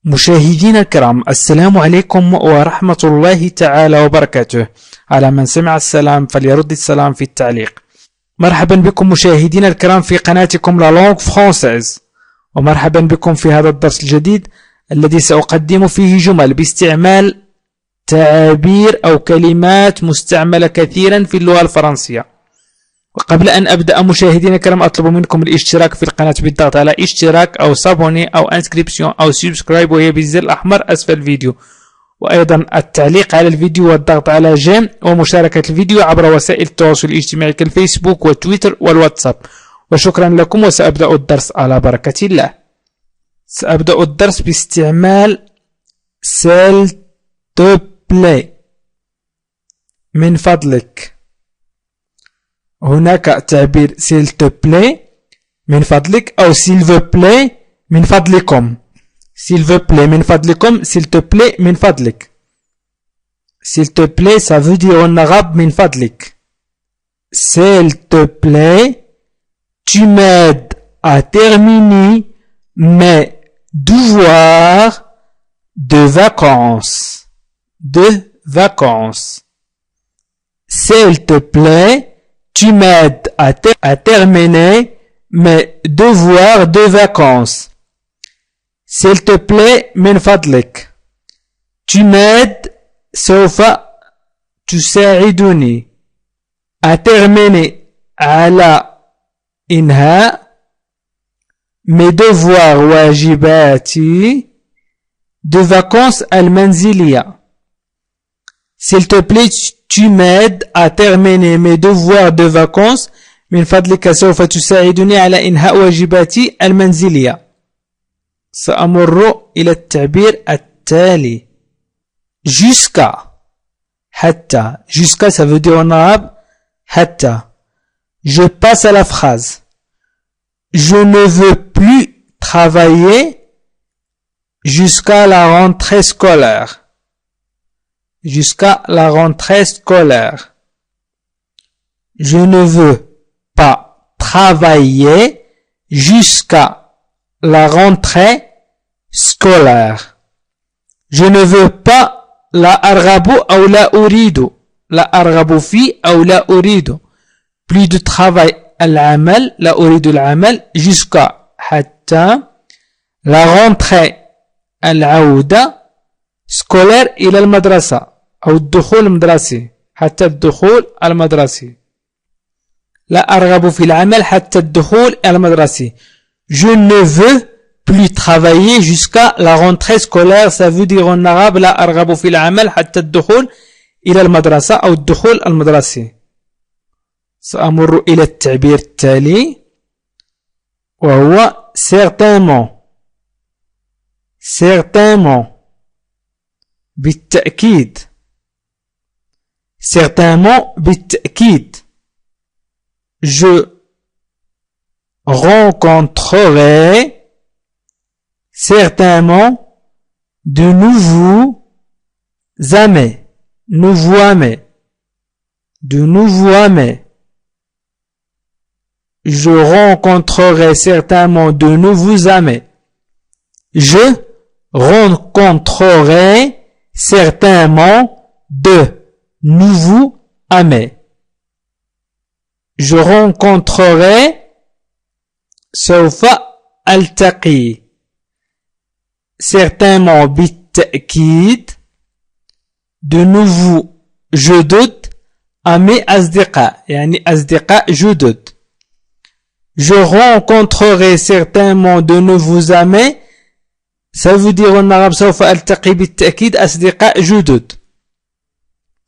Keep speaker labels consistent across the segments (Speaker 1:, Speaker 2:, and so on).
Speaker 1: مشاهدينا الكرام، السلام عليكم ورحمة الله تعالى وبركاته. على من سمع السلام فليرد السلام في التعليق. مرحبا بكم مشاهدينا الكرام في قناتكم لا لونغ فرانسيز، ومرحبا بكم في هذا الدرس الجديد الذي سأقدم فيه جمل باستعمال تعابير أو كلمات مستعملة كثيرا في اللغة الفرنسية. وقبل أن أبدأ مشاهدينا الكرام، أطلب منكم الاشتراك في القناة بالضغط على اشتراك أو سابوني أو انسكريبسيون أو سبسكرايب وهي بالزر الأحمر أسفل الفيديو، وأيضا التعليق على الفيديو والضغط على جيم، ومشاركة الفيديو عبر وسائل التواصل الاجتماعي كالفيسبوك وتويتر والواتساب. وشكرا لكم، وسأبدأ الدرس على بركة الله. سأبدأ الدرس باستعمال s'il te plaît، من فضلك. هناك تعبير s'il te plaît من فضلك، أو s'il vous plaît من فضلكم. s'il vous plaît من فضلكم، s'il te plaît من فضلك. s'il te plaît ça veut dire honorable من فضلك. s'il te plaît tu m'aides à terminer mes devoirs de vacances. S'il te plaît tu m'aides à terminer mes devoirs de vacances. S'il te plaît من فضلك tu m'aides سوف تساعدني à terminer على إنهاء mes devoirs واجباتي de vacances المنزلية. S'il te plaît tu m'aides à terminer mes devoirs de vacances من فضلك سوف تساعدني على إنهاء واجباتي المنزلية. سأمر إلى التعبير التالي. jusqu'à، حتى. jusqu'à ça veut dire honorable، حتى. je passe à la phrase. je ne veux plus travailler jusqu'à la rentrée scolaire. Jusqu'à la rentrée scolaire. Je ne veux pas travailler jusqu'à la rentrée scolaire. Je ne veux pas لا أرغب أو لا أريد. لا أرغب في أو لا أريد. plus de travail العمل، لا أريد العمل. jusqu'à حتى. la rentrée العودة. scolaire إلى المدرسة أو الدخول المدرسي، حتى الدخول المدرسي. لا أرغب في العمل حتى الدخول المدرسي. Je ne veux plus travailler jusqu'à la rentrée scolaire ça veut dire en arabe لا أرغب في العمل حتى الدخول إلى المدرسة أو الدخول المدرسي. سأمر إلى التعبير التالي وهو certainement. certainement بالتأكيد. certainement بالتأكيد. je rencontrerai certainement de nouveaux amis. nouveaux amis. de nouveaux amis. je rencontrerai certainement de nouveaux amis. je rencontrerai certainement de nouveaux amis. je rencontrerai سوف ألتقي. certainement بالتأكيد. de nouveau جدد. amis أصدقاء يعني أصدقاء جدد. je rencontrerai certainement de nouveaux amis ça veut dire en arabe سوف ألتقي بالتأكيد أصدقاء جدد.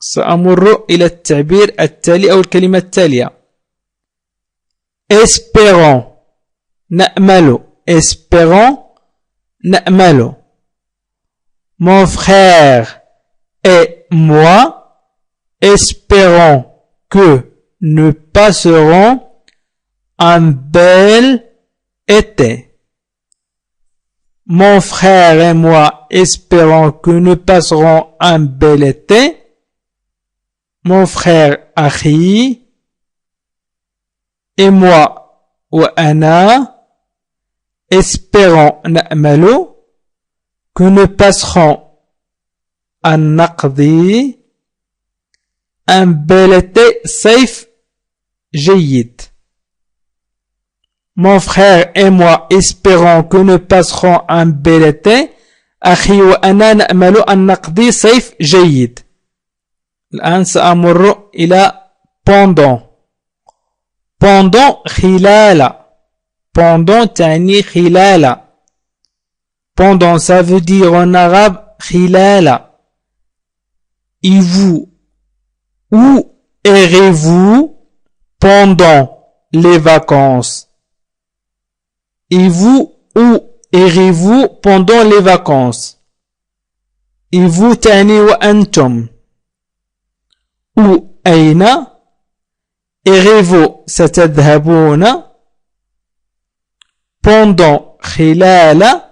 Speaker 1: سأمر إلى التعبير التالي أو الكلمة التالية. espérons نأمل. espérons نأمل. mon frère et moi espérons que nous passerons un bel été. mon frère et moi espérons que nous passerons un bel été. mon frère أخي et moi وأنا espérons نأمل que nous passerons à Naqdi un bel été صيف جيد. Mon frère et moi espérons que nous passerons un bel été. أخي وأنا نأمل أن نقضي صيف جيد. الآن سأمر إلى pendant. Pendant خلال. Pendant تعني خلال. Pendant ça veut dire en arabe خلال. Et vous, où irez-vous pendant les vacances? Et vous, où irez-vous pendant les vacances? Et vous تعني وأنتم. Où أين irez-vous ستذهبون pendant خلال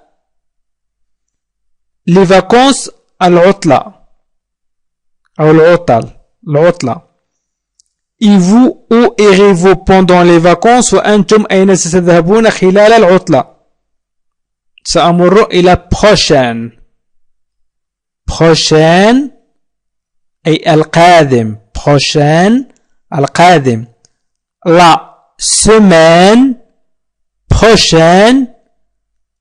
Speaker 1: les vacances العطلة أو العطلة. Et vous, où irez-vous pendant les vacances وأنتم أين ستذهبون خلال العطلة؟ سأمر إلى prochaine. prochaine أي القادم. prochaine القادم. La semaine prochaine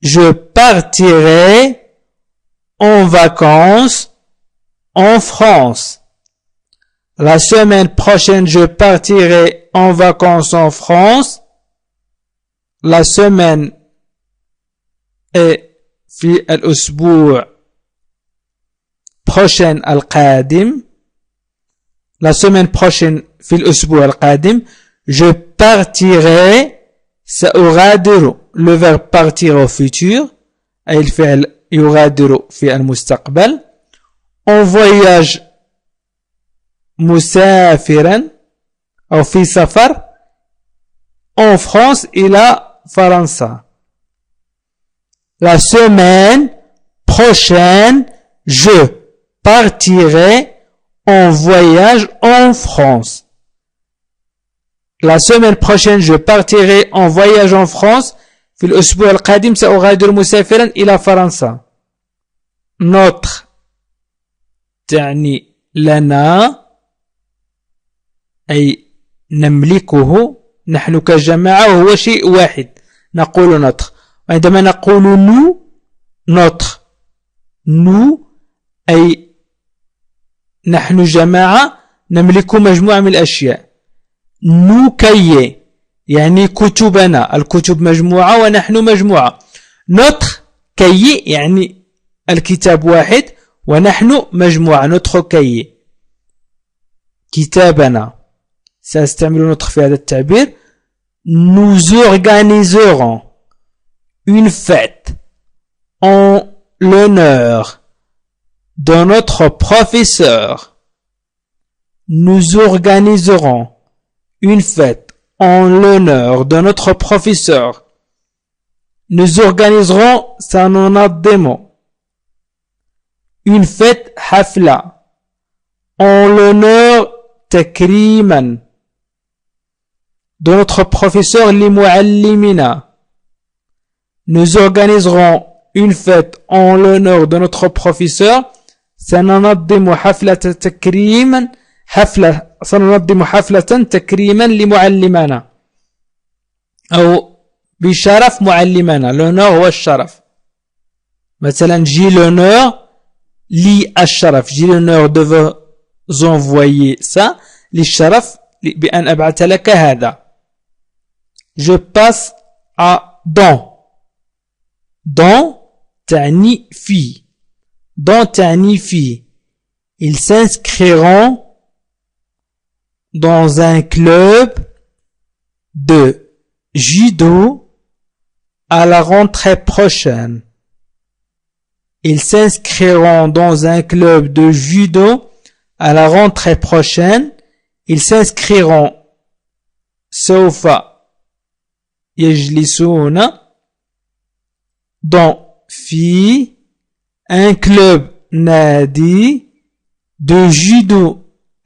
Speaker 1: je partirai en vacances en France. La semaine prochaine, je partirai en vacances en France. La semaine est في الأسبوع prochaine القادم. La semaine prochaine في الأسبوع القادم. Je partirai سأغادر. Le verbe partir au futur أي الفعل يغادر في المستقبل. En voyage مسافرا أو في سفر en France إلى فرنسا. La semaine prochaine je partirai en voyage en France. La semaine prochaine je partirai en voyage en France. في الأسبوع القادم سأغادر مسافرا إلى فرنسا. Notre تعني لنا أي نملكه. نحن كجماعة وهو شيء واحد نقول notre. وعندما نقول nous notre nous أي نحن جماعة نملك مجموعة من الأشياء. nous كي يعني كتبنا. الكتب مجموعة ونحن مجموعة. notre كي يعني الكتاب واحد ونحن مجموعة. notre كي كتابنا. سأستعمل notre في هذا التعبير. nous organiserons une fête en l'honneur de notre professeur. Nous organiserons une fête en l'honneur de notre professeur. Nous organiserons سننظم une fête حفلة en l'honneur تكريما de notre professeur لمعلمنا. Nous organiserons une fête en l'honneur de notre professeur. سننظم حفلة تكريما سننظم حفلة تكريما لمعلمنا أو بشرف معلمنا. l'honneur هو الشرف. مثلا j'ai l'honneur لي الشرف. j'ai l'honneur de vous envoyer ça. للشرف بأن أبعث لك هذا. je passe à dans. dans تعني في. dans تعني في. ils s'inscriront dans un club de judo à la rentrée prochaine. Ils s'inscriront dans un club de judo à la rentrée prochaine. Ils s'inscriront سوف يجلسون dans في un club نادي de judo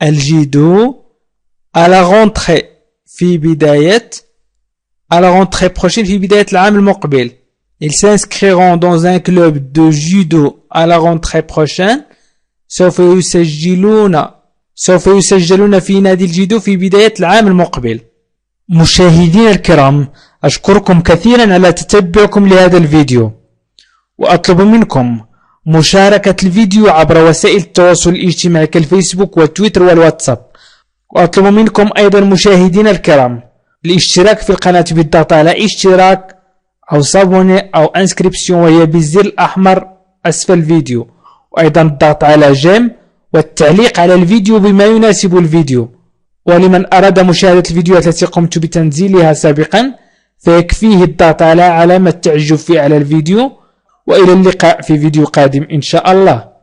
Speaker 1: الجيدو à la rentrée في بداية à la rentrée prochaine في بداية العام المقبل. Ils s'inscriront dans un club de judo à la rentrée prochaine. سوف يسجلون في نادي الجيدو في بداية العام المقبل. مشاهدين الكرام، أشكركم كثيرا على تتبعكم لهذا الفيديو، وأطلب منكم مشاركة الفيديو عبر وسائل التواصل الاجتماعي كالفيسبوك والتويتر والواتساب. وأطلب منكم أيضا مشاهدين الكرام الاشتراك في القناة بالضغط على اشتراك أو صابوني أو انسكريبسيون وهي بالزر الأحمر أسفل الفيديو، وأيضا الضغط على جيم والتعليق على الفيديو بما يناسب الفيديو. ولمن أراد مشاهدة الفيديوهات التي قمت بتنزيلها سابقا فيكفيه الضغط على علامة تعجب في أعلى الفيديو. وإلى اللقاء في فيديو قادم إن شاء الله.